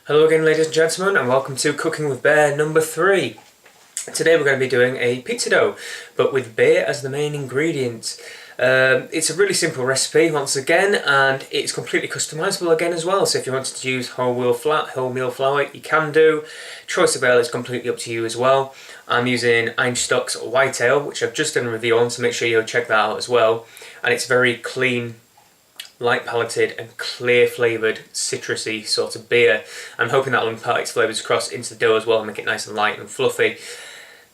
Hello again, ladies and gentlemen, and welcome to Cooking with Bear number 3. Today we're going to be doing a pizza dough, but with beer as the main ingredient. It's a really simple recipe once again, and it's completely customizable again as well. So if you wanted to use wholemeal flour, you can do. Choice of ale is completely up to you as well. I'm using Einstock's white ale, which I've just done a review on, so make sure you check that out as well. And it's very clean, light palated and clear flavoured citrusy sort of beer. I'm hoping that will impart its flavours across into the dough as well and make it nice and light and fluffy.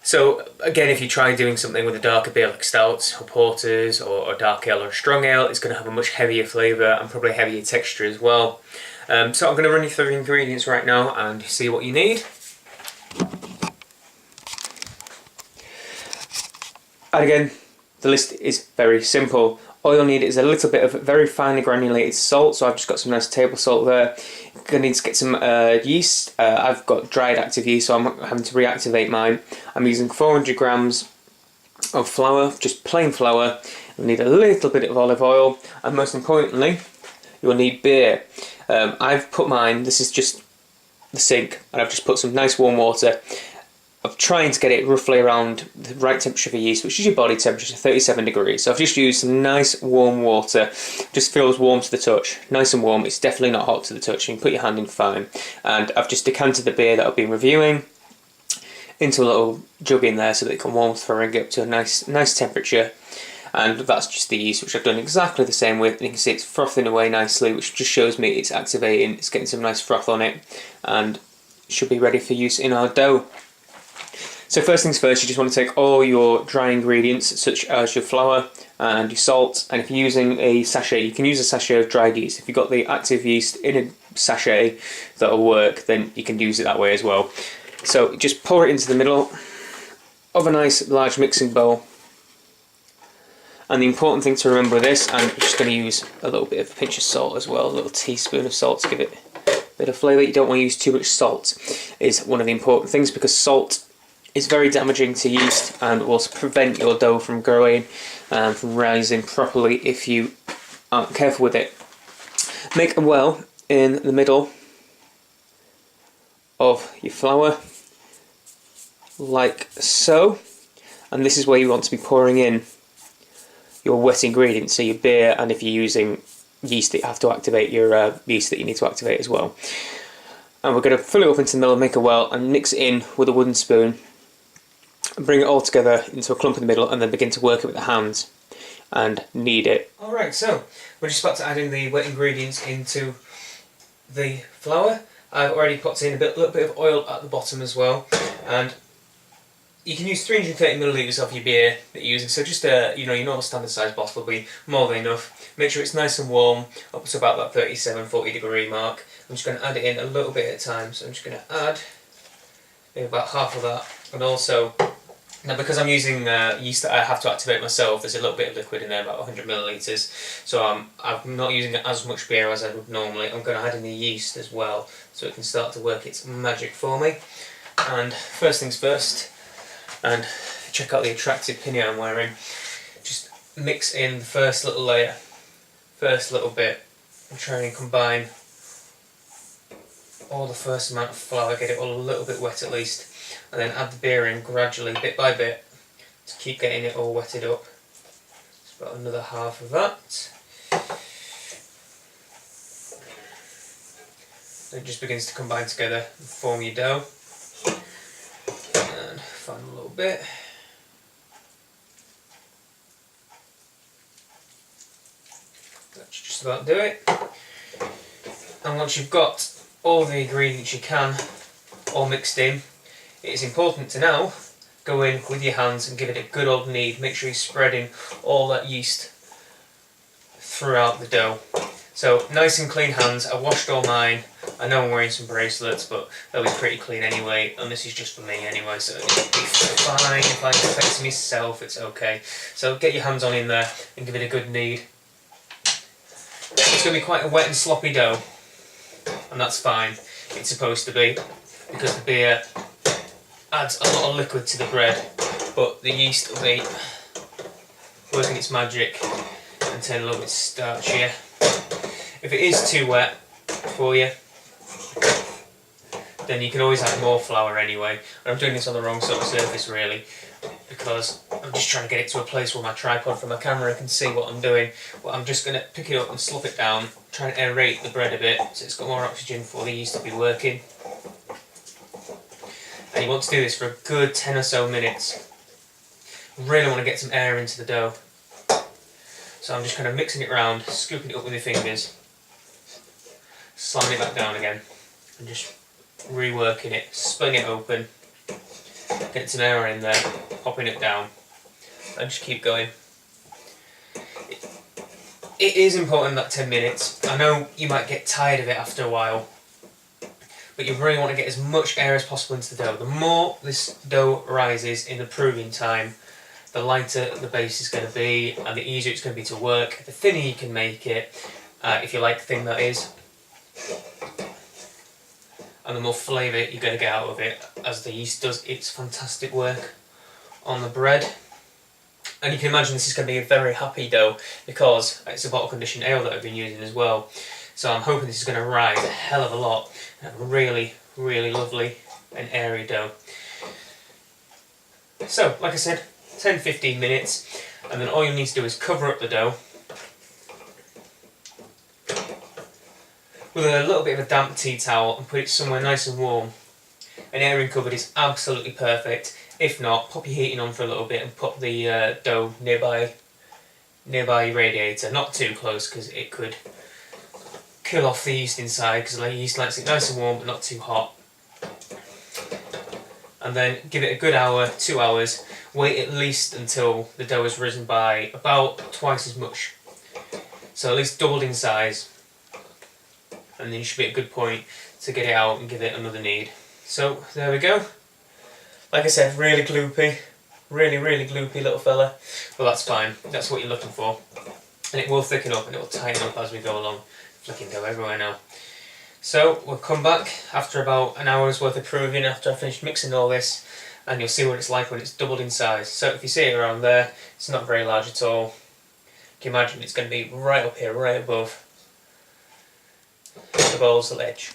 So again, if you try doing something with a darker beer like stouts or porters or dark ale or a strong ale, it's going to have a much heavier flavour and probably heavier texture as well. So I'm going to run you through the ingredients right now and see what you need. And again, the list is very simple. All you'll need is a little bit of very finely granulated salt, so I've just got some nice table salt there. You're going to need to get some yeast. I've got dried active yeast, so I'm having to reactivate mine. I'm using 400 grams of flour, just plain flour. You'll need a little bit of olive oil, and most importantly, you'll need beer. I've put mine, this is just the sink, and I've just put some nice warm water. I'm trying to get it roughly around the right temperature for yeast, which is your body temperature, 37 degrees. So I've just used some nice warm water. Just feels warm to the touch, nice and warm. It's definitely not hot to the touch. You can put your hand in fine. And I've just decanted the beer that I've been reviewing into a little jug in there so that it can warm through and get up to a nice temperature. And that's just the yeast, which I've done exactly the same with. And you can see it's frothing away nicely, which just shows me it's activating. It's getting some nice froth on it, and it should be ready for use in our dough. So first things first, you just want to take all your dry ingredients, such as your flour and your salt, and if you're using a sachet, you can use a sachet of dried yeast. If you've got the active yeast in a sachet that'll work, then you can use it that way as well. So just pour it into the middle of a nice large mixing bowl. And the important thing to remember with this, and I'm just going to use a little bit of a pinch of salt as well, a little teaspoon of salt to give it a bit of flavour. You don't want to use too much salt, is one of the important things, because salt is very damaging to yeast and will prevent your dough from growing and from rising properly if you aren't careful with it. Make a well in the middle of your flour, like so, and this is where you want to be pouring in your wet ingredients, so your beer, and if you're using yeast that you have to activate, your yeast that you need to activate as well. And we're going to fill it up into the middle, make a well, and mix it in with a wooden spoon. Bring it all together into a clump in the middle, and then begin to work it with the hands and knead it. Alright, so we're just about to add in the wet ingredients into the flour. I've already put in a little bit of oil at the bottom as well, and you can use 330 millilitres of your beer that you're using, so just your normal standard size bottle will be more than enough. Make sure it's nice and warm, up to about that 37-40 degree mark. I'm just going to add it in a little bit at a time, so I'm just going to add maybe about half of that, and also, now because I'm using yeast that I have to activate myself, there's a little bit of liquid in there, about 100 millilitres, so I'm not using as much beer as I would normally. I'm going to add in the yeast as well, so it can start to work its magic for me. And first things first, and check out the attractive pinny I'm wearing, just mix in the first little layer, first little bit, and try and combine all the first amount of flour, get it all a little bit wet at least, and then add the beer in gradually, bit by bit, to keep getting it all wetted up. Just about another half of that. It just begins to combine together and form your dough. And final little bit. That should just about do it. And once you've got all the ingredients you can all mixed in, it is important to now go in with your hands and give it a good old knead. Make sure you're spreading all that yeast throughout the dough. So nice and clean hands. I washed all mine. I know I'm wearing some bracelets, but they'll be pretty clean anyway, and this is just for me anyway, so it'll be fine. If I affect myself, it's okay. So get your hands on in there and give it a good knead. It's going to be quite a wet and sloppy dough, and that's fine. It's supposed to be, because the beer adds a lot of liquid to the bread, but the yeast will be working its magic and turn a little bit starchier. If it is too wet for you, then you can always add more flour anyway. And I'm doing this on the wrong sort of surface really, because I'm just trying to get it to a place where my tripod for my camera can see what I'm doing. But I'm just going to pick it up and slop it down, try and aerate the bread a bit so it's got more oxygen for the yeast to be working. And you want to do this for a good 10 or so minutes. Really want to get some air into the dough. So I'm just kind of mixing it around, scooping it up with my fingers, slamming it back down again, and just reworking it, splitting it open, getting some air in there, popping it down, and just keep going. It is important that 10 minutes. I know you might get tired of it after a while, but you really want to get as much air as possible into the dough. The more this dough rises in the proving time, the lighter the base is going to be, and the easier it's going to be to work. The thinner you can make it, if you like thin that is, and the more flavour you're going to get out of it as the yeast does its fantastic work on the bread. And you can imagine this is going to be a very happy dough because it's a bottle conditioned ale that I've been using as well. So I'm hoping this is going to rise a hell of a lot and have a really, really lovely and airy dough. So, like I said, 10-15 minutes, and then all you need to do is cover up the dough with a little bit of a damp tea towel and put it somewhere nice and warm. An airing cupboard is absolutely perfect. If not, pop your heating on for a little bit and put the dough nearby your radiator. Not too close because it could kill off the yeast inside, because the yeast likes it nice and warm but not too hot. And then give it a good hour, 2 hours. Wait at least until the dough has risen by about twice as much. So at least doubled in size. And then you should be at a good point to get it out and give it another knead. So there we go. Like I said, really gloopy. Really, really gloopy little fella. Well, that's fine. That's what you're looking for. And it will thicken up and it will tighten up as we go along. Flicking dough everywhere now. So we'll come back after about an hour's worth of proving after I've finished mixing all this, and you'll see what it's like when it's doubled in size. So if you see it around there, it's not very large at all. You can imagine it's going to be right up here, right above the bowl's ledge.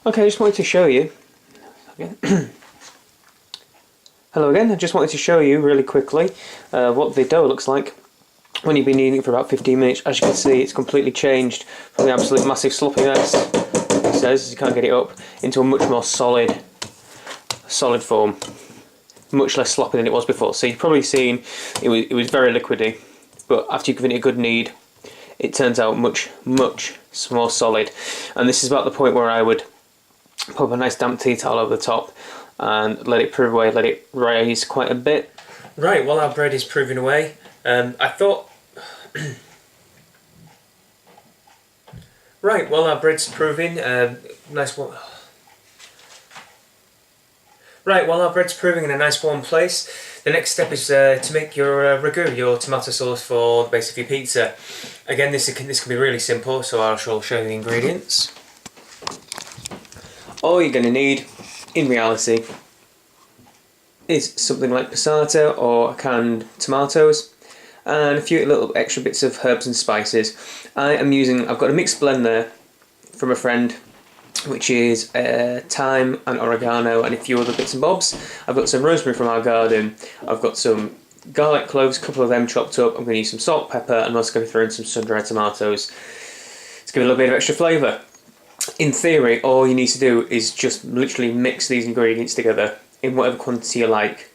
Okay, I just wanted to show you. Hello again, I just wanted to show you really quickly what the dough looks like when you've been kneading it for about 15 minutes. As you can see, it's completely changed from the absolute massive sloppy mess it says, you can't get it up, into a much more solid form. Much less sloppy than it was before. So you've probably seen it was very liquidy, but after you've given it a good knead, it turns out much more solid. And this is about the point where I would put a nice damp tea towel over the top and let it prove away, let it rise quite a bit. Right, while our bread is proving away, I thought... Right, while our bread's proving, nice one. Right, while our bread's proving in a nice warm place, the next step is to make your ragu, your tomato sauce for the base of your pizza. Again, this can be really simple, so I shall show you the ingredients. All you're going to need, in reality, is something like passata or canned tomatoes, and a few little extra bits of herbs and spices. I've got a mixed blend there from a friend, which is thyme and oregano and a few other bits and bobs. I've got some rosemary from our garden, I've got some garlic cloves, a couple of them chopped up. I'm going to use some salt, pepper, and I'm also going to throw in some sun-dried tomatoes to give it a little bit of extra flavour. In theory, all you need to do is just literally mix these ingredients together in whatever quantity you like,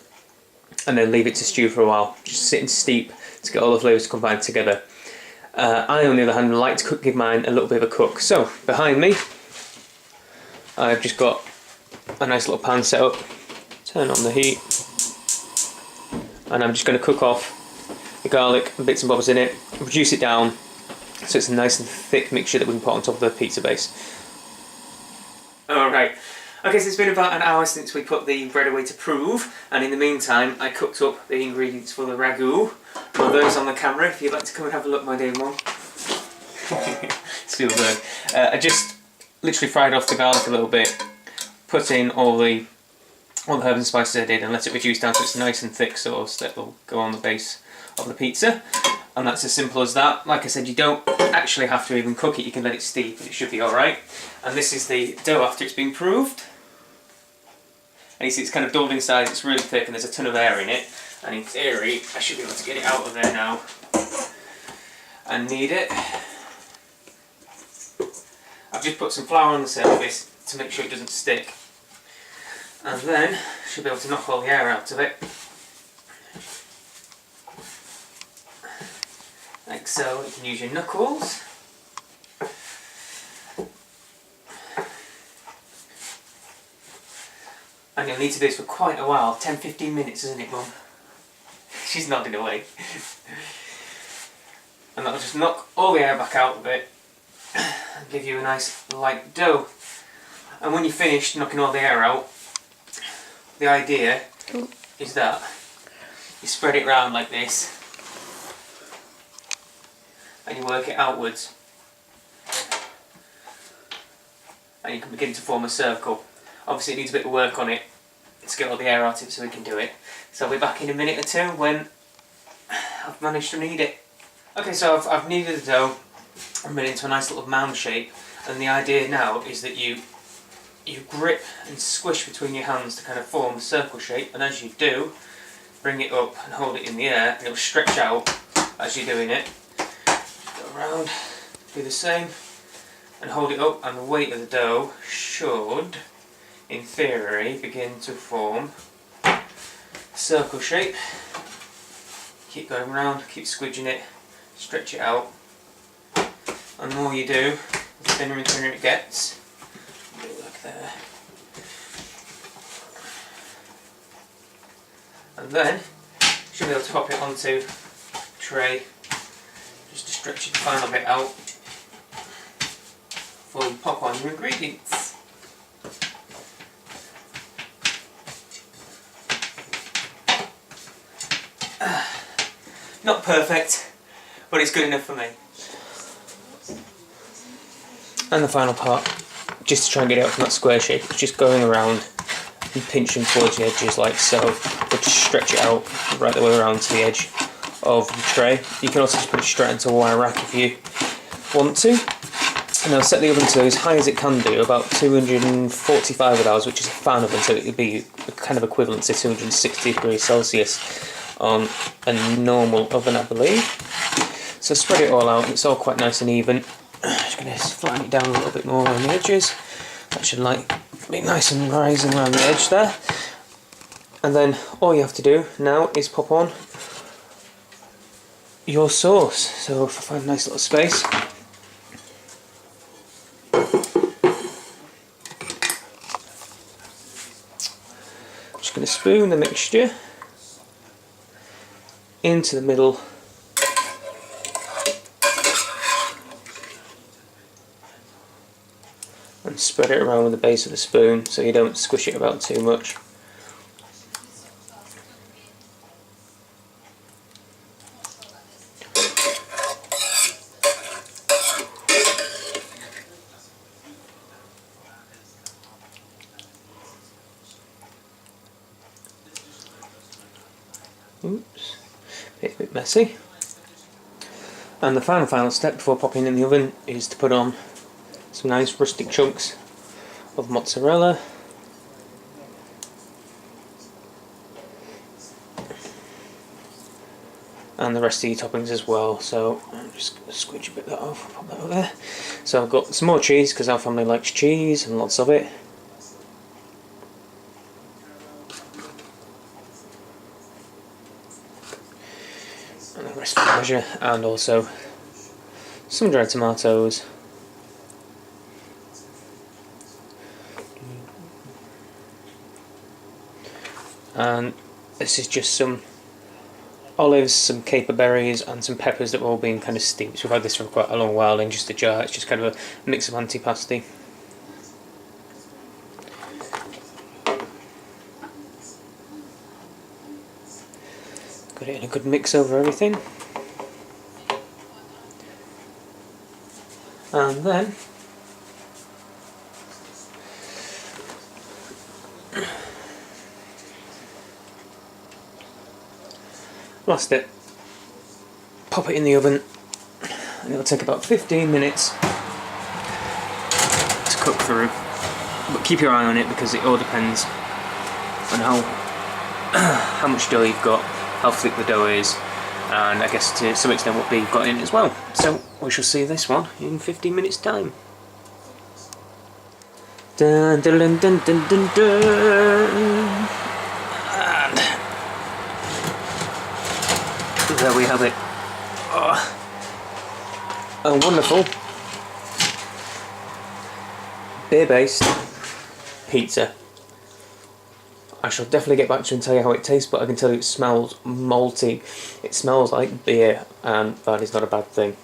and then leave it to stew for a while. Just sit and steep to get all the flavours combined together. I, on the other hand, like to give mine a little bit of a cook. So, behind me, I've just got a nice little pan set up. Turn on the heat, and I'm just going to cook off the garlic and bits and bobs in it, reduce it down so it's a nice and thick mixture that we can put on top of the pizza base. Alright, okay, so it's been about an hour since we put the bread away to prove, and in the meantime I cooked up the ingredients for the ragu. For those on the camera, if you'd like to come and have a look, my dear one. Spielberg. I just literally fried off the garlic a little bit, put in all the herbs and spices I did, and let it reduce down so it's nice and thick sauce that will go on the base of the pizza. And that's as simple as that. Like I said, you don't actually have to even cook it, you can let it steep and it should be alright. And this is the dough after it's been proved. And you see it's kind of doubled in size, it's really thick and there's a ton of air in it. And in theory, I should be able to get it out of there now. And knead it. I've just put some flour on the surface to make sure it doesn't stick. And then, should be able to knock all the air out of it. Like so. You can use your knuckles. And you'll need to do this for quite a while, 10-15 minutes, isn't it, Mum? She's nodding away. And that'll just knock all the air back out of it and give you a nice light dough. And when you're finished knocking all the air out, the idea is that you spread it round like this and you work it outwards. And you can begin to form a circle. Obviously it needs a bit of work on it to get all the air out of it so we can do it. So I'll be back in a minute or two when I've managed to knead it. Okay, so I've kneaded the dough and made it into a nice little mound shape, and the idea now is that you grip and squish between your hands to kind of form a circle shape, and as you do, bring it up and hold it in the air and it'll stretch out as you're doing it. Go around, do the same, and hold it up, and the weight of the dough should, in theory, begin to form a circle shape. Keep going around, keep squidging it, stretch it out, and the more you do, the thinner and thinner it gets. Do it like there. And then, you should be able to pop it onto a tray, just to stretch the final bit out before you pop on your ingredients. Not perfect, but it's good enough for me. And the final part, just to try and get it out from that square shape, is just going around and pinching towards the edges like so, but just stretch it out right the way around to the edge of the tray. You can also just put it straight into a wire rack if you want to. And I'll set the oven to as high as it can do, about 245 of those, which is a fan oven, so it would be kind of equivalent to 260 degrees Celsius on a normal oven, I believe. So spread it all out, and it's all quite nice and even. Just going to flatten it down a little bit more around the edges. That should be nice and rising around the edge there. And then all you have to do now is pop on your sauce. So if I find a nice little space, just going to spoon the mixture into the middle and spread it around with the base of the spoon so you don't squish it about too much. Oops, it's a bit messy. And the final step before popping in the oven is to put on some nice rustic chunks of mozzarella. And the rest of your toppings as well, so I'm just going to squidge a bit of that off, pop that over there. So I've got some more cheese because our family likes cheese and lots of it. And the rest of the measure, and also some dried tomatoes. And this is just some olives, some caper berries and some peppers that have all been kind of steeped. So we've had this for quite a long while in just a jar. It's just kind of a mix of antipasti. Got it in a good mix over everything. And then last bit, pop it in the oven and it'll take about 15 minutes to cook through, but keep your eye on it because it all depends on how much dough you've got, how thick the dough is, and I guess to some extent what beer you've got in as well. So we shall see this one in 15 minutes time. Dun, dun, dun, dun, dun, dun, dun. And there we have it. Oh, a wonderful beer-based pizza. I shall definitely get back to you and tell you how it tastes, but I can tell you it smells malty. It smells like beer, and that is not a bad thing.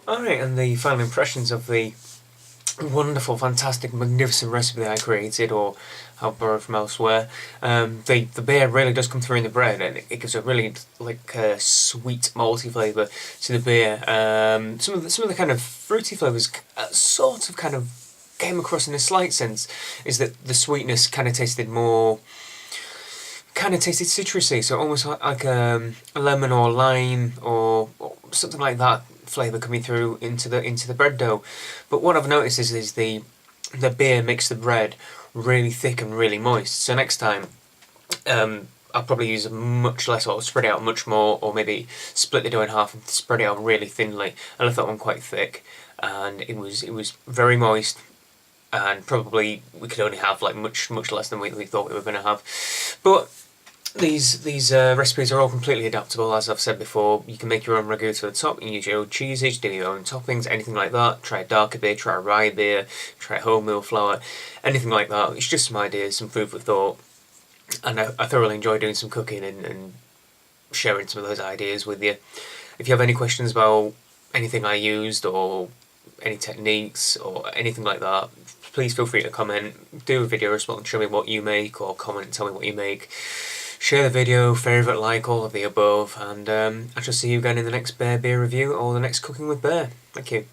Alright, and the final impressions of the wonderful, fantastic, magnificent recipe that I created, or I've borrowed from elsewhere. The beer really does come through in the bread, and it gives a really sweet, malty flavour to the beer. Some of the kind of fruity flavours sort of kind of came across in a slight sense, is that the sweetness kind of tasted citrusy, so almost like a lemon or lime or something like that flavour coming through into the bread dough. But what I've noticed is the beer makes the bread really thick and really moist. So next time I'll probably use much less, or spread it out much more, or maybe split the dough in half and spread it out really thinly. I left that one quite thick, and it was very moist. And probably we could only have like much less than we thought we were going to have. But these recipes are all completely adaptable, as I've said before. You can make your own ragu to the top, you can use your own cheeses, do your own toppings, anything like that. Try a darker beer, try a rye beer, try wholemeal flour, anything like that. It's just some ideas, some food for thought. And I thoroughly enjoy doing some cooking and sharing some of those ideas with you. If you have any questions about anything I used, or any techniques, or anything like that, please feel free to comment, do a video response, show me what you make, or comment and tell me what you make. Share the video, favourite, like, all of the above, and I shall see you again in the next beer review, or the next Cooking with Bear. Thank you.